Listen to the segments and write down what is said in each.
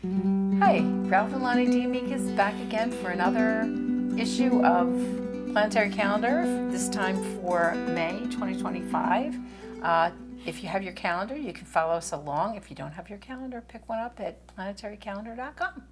Hi, Ralph and Lonnie D'Amicis back again for another issue of Planetary Calendar, this time for May 2025. If you have your calendar, you can follow us along. If you don't have your calendar, pick one up at planetarycalendar.com.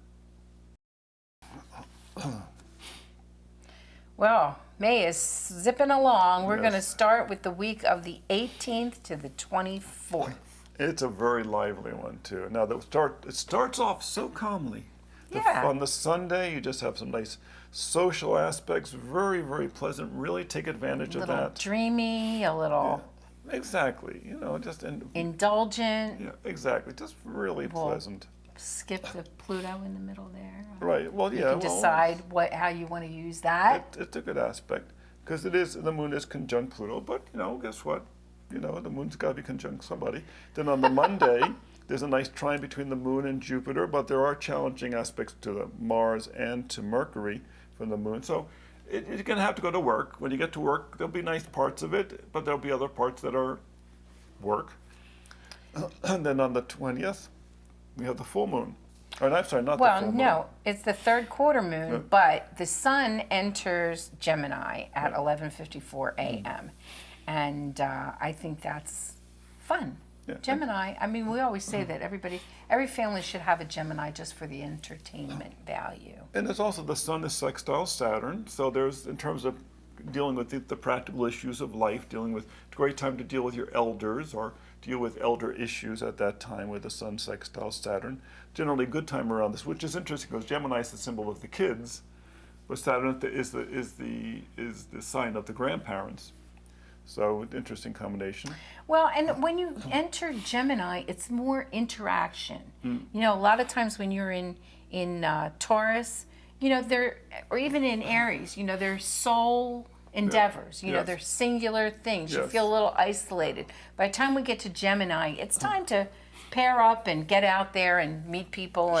Well, May is zipping along. We're going to start with the week of the 18th to the 24th. It's a very lively one too. Now it starts off so calmly. Yeah. On the Sunday, you just have some nice social aspects, very, very pleasant. Really take advantage of that. A little dreamy, a little exactly. Just indulgent. Yeah, exactly. Just really pleasant. Skip the Pluto in the middle there. Right. Well, yeah. You can decide how you want to use that. It's a good aspect because the moon is conjunct Pluto, but guess what? The moon's got to be conjunct somebody. Then on the Monday, there's a nice trine between the moon and Jupiter, but there are challenging aspects to the Mars and to Mercury from the moon. So you're going to have to go to work. When you get to work, there'll be nice parts of it, but there'll be other parts that are work. And then on the 20th, we have the full moon. Oh, I'm sorry, not the full moon. Well, no, it's the third quarter moon, but the sun enters Gemini at 11:54 a.m. And I think that's fun. Yeah. Gemini, I mean, we always say that every family should have a Gemini just for the entertainment value. And there's also the sun is sextile Saturn, so there's, in terms of dealing with the practical issues of life, it's a great time to deal with your elders or deal with elder issues at that time with the sun sextile Saturn. Generally a good time around this, which is interesting because Gemini is the symbol of the kids, but Saturn is the sign of the grandparents. So, interesting combination. Well, and when you enter Gemini, it's more interaction. A lot of times when you're in Taurus, or even in Aries, they're soul endeavors. They're singular things. You feel a little isolated. By the time we get to Gemini, it's time to pair up and get out there and meet people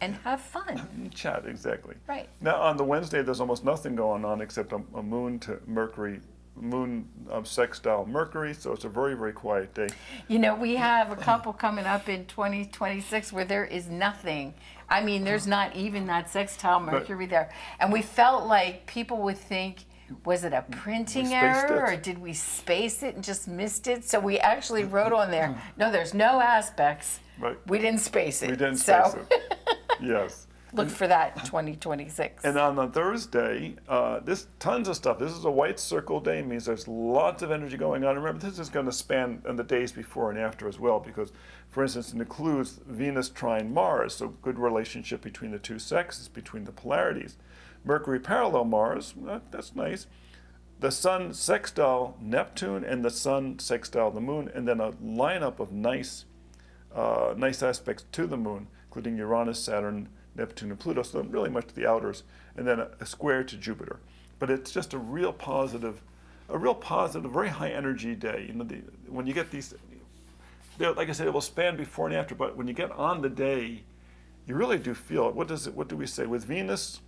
and have fun. Chat, exactly. Right. Now, on the Wednesday, there's almost nothing going on except a moon to Mercury. Moon sextile Mercury, so it's a very, very quiet day. We have a couple coming up in 2026 where there is nothing. I mean, there's not even that sextile Mercury there. And we felt like people would think, was it a printing error or did we space it and just missed it? So we actually wrote on there, no, there's no aspects. Right. We didn't space it. We didn't space it. Yes. Look for that in 2026. And on the Thursday, this tons of stuff. This is a white circle day. It means there's lots of energy going on. Remember, this is going to span in the days before and after as well, because, for instance, it includes Venus trine Mars, so good relationship between the two sexes, between the polarities. Mercury parallel Mars, that's nice. The Sun sextile Neptune and the Sun sextile the Moon, and then a lineup of nice aspects to the Moon, including Uranus, Saturn, Neptune and Pluto, so really much the outers, and then a square to Jupiter. But it's just a real positive, very high energy day. When you get these, like I said, it will span before and after, but when you get on the day, you really do feel it. What do we say? With Venus,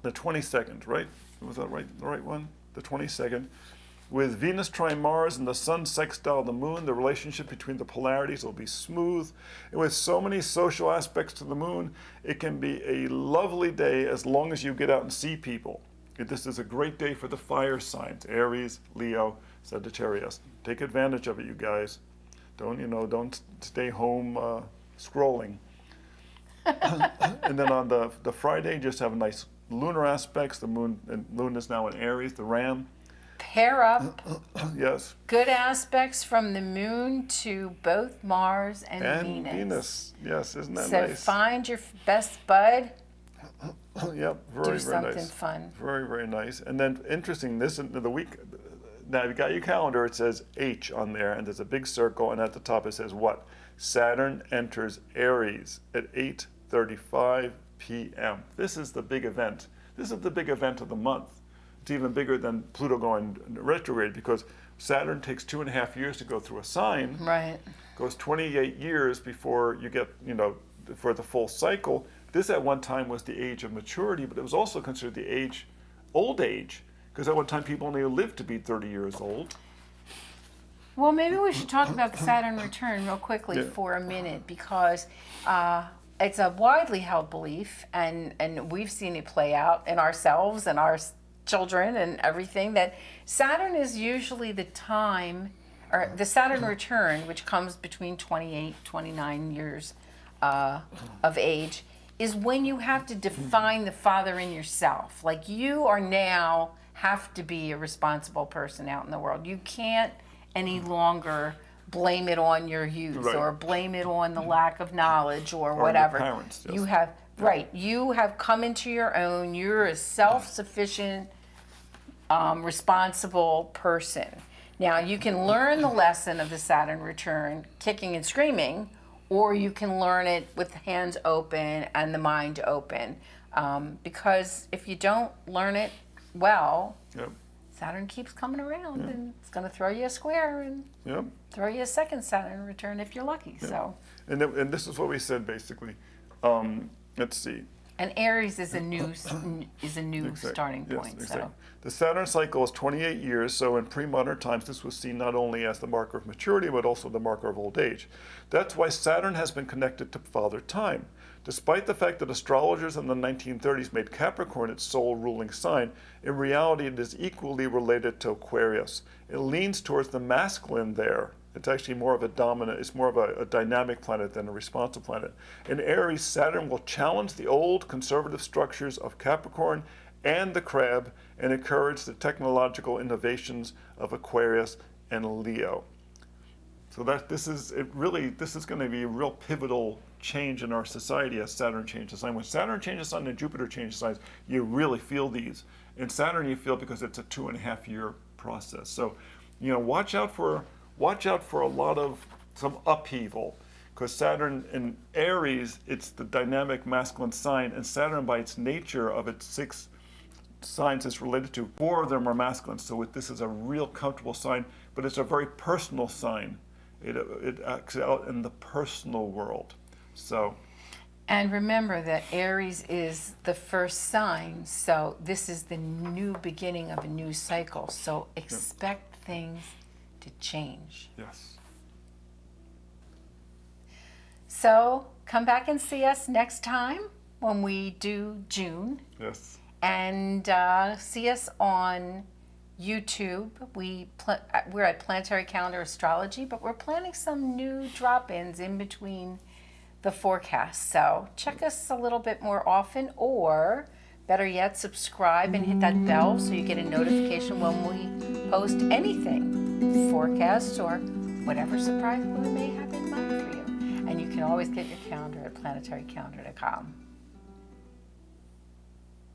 the 22nd, right? Was that right? The right one? The 22nd. With Venus trine Mars and the Sun sextile the Moon, the relationship between the polarities will be smooth. And with so many social aspects to the Moon, it can be a lovely day as long as you get out and see people. This is a great day for the fire signs, Aries, Leo, Sagittarius. Take advantage of it, you guys. Don't stay home scrolling. And then on the Friday, just have nice lunar aspects. The moon is now in Aries, the Ram. Pair up. Yes. Good aspects from the moon to both Mars and Venus. Yes, isn't that nice? So find your best bud. Yep, very, do very something nice. Fun. Very, very nice. And then interesting, this in the week, now you got your calendar, it says H on there, and there's a big circle, and at the top it says what? Saturn enters Aries at 8:35 p.m. This is the big event. This is the big event of the month. It's even bigger than Pluto going retrograde because Saturn takes 2.5 years to go through a sign. Right. Goes 28 years before you get, for the full cycle. This at one time was the age of maturity, but it was also considered the old age, because at one time people only lived to be 30 years old. Well, maybe we should talk about the Saturn return real quickly for a minute, because it's a widely held belief, and we've seen it play out in ourselves and our children and everything, that Saturn is usually the time, or the Saturn return, which comes between 28, 29 years of age, is when you have to define the father in yourself. Like, you are now have to be a responsible person out in the world. You can't any longer blame it on your youth, Right. or blame it on the lack of knowledge or your whatever. parents, yes. You have, right, you have come into your own. You're a self-sufficient, responsible person. Now, you can learn the lesson of the Saturn return kicking and screaming, or you can learn it with the hands open and the mind open. Because if you don't learn it well, Yep. Saturn keeps coming around, and it's going to throw you a square and Yep. throw you a second Saturn return if you're lucky. So, And this is what we said basically. Let's see. and Aries is a new starting Yes, point. exactly. So, The Saturn cycle is 28 years, so in pre-modern times this was seen not only as the marker of maturity but also the marker of old age. That's why Saturn has been connected to Father Time. Despite the fact that astrologers in the 1930s made Capricorn its sole ruling sign, in reality it is equally related to Aquarius. It leans towards the masculine there. It's actually more of a dominant, it's more of a dynamic planet than a responsive planet. In Aries, Saturn will challenge the old conservative structures of Capricorn and the Crab and encourage the technological innovations of Aquarius and Leo. So this is going to be a real pivotal change in our society as Saturn changes sign. When Saturn changes sign and Jupiter changes signs, you really feel these. In Saturn, you feel because it's a 2.5 year process. So, watch out for a lot of some upheaval, because Saturn in Aries, it's the dynamic masculine sign, and Saturn, by its nature of its 6 signs it's related to, 4 of them are masculine. So this is a real comfortable sign, but it's a very personal sign. It acts out in the personal world. So, and remember that Aries is the first sign, so this is the new beginning of a new cycle. So expect things to change. yes. So come back and see us next time when we do June, Yes. and see us on YouTube. We're at Planetary Calendar Astrology, but we're planning some new drop-ins in between the forecast. So check us a little bit more often, or better yet, subscribe and hit that bell so you get a notification when we post anything, forecasts or whatever surprise we may have in mind for you. And you can always get your calendar at planetarycalendar.com.